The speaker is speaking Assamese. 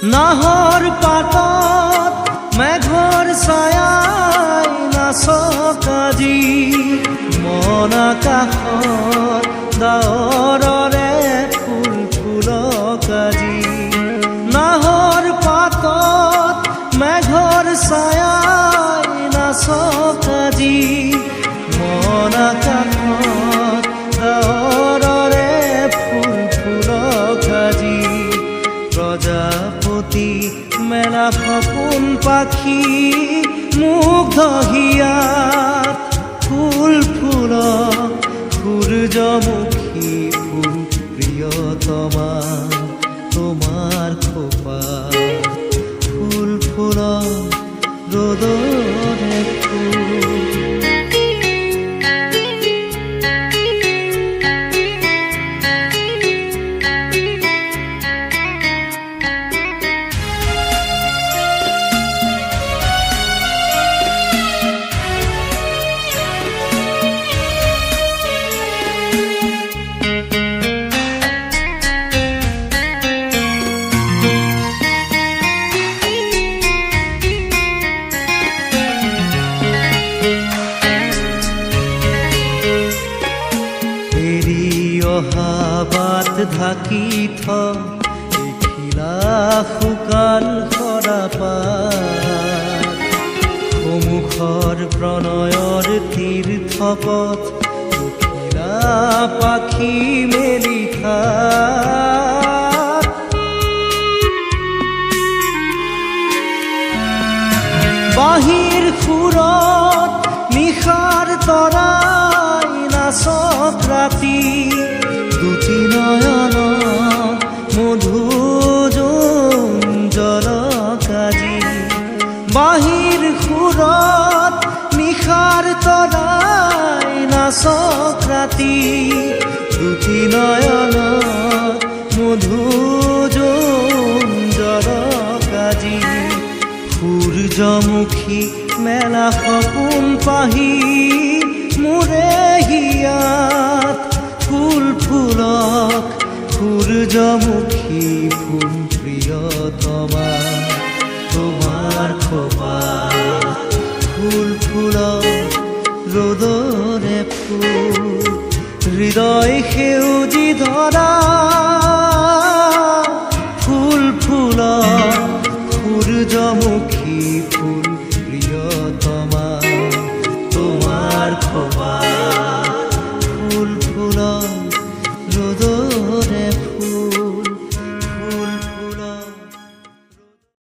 নাহৰ পাতত মেঘৰ ছায়াই নাচক আজি, মন আকাশত ডাৱৰৰে ফুল ফুলক আজি। নাহৰ পাতত মেঘৰ ছায়াই নাচক আজি, মন আকাশত ডাৱৰৰে ফুল ফুলক আজি। প্ৰজাপতি মেলা সপোন পাখি মুগ্ধ হিয়াত ফুল ফুলক সূৰ্যমুখী ফুল প্ৰিয়তমা তোমাৰ খোপাত ফুল ফুলক ৰ'দৰে ফুল। বাট ঢাকি থিলা শুকান সৰাপাত, সমুখৰ প্ৰণয়ৰ তীৰ্থপথ উঠিলা পাখি মেলি থাক। বাঁহীৰ সুৰত নিশাৰ তৰাই নাচক ৰাতি, দুটি নয়ন মধুজলক আজি। বাঁহীৰ সুৰত নিশাৰ তৰাই নাচক ৰাতি, দুটি নয়ন মধুজলক আজি। সূৰ্যমুখী মেলা সপোন পাহি মোৰে হিয়াত ফুল ফুলক সূৰ্যমুখী ফুল প্ৰিয়তমা তোমাৰ খোপাত ফুল ফুলক ৰ'দৰে ফুল। হৃদয় সেউজী ধৰা ফুল ফুলক সূৰ্যমুখী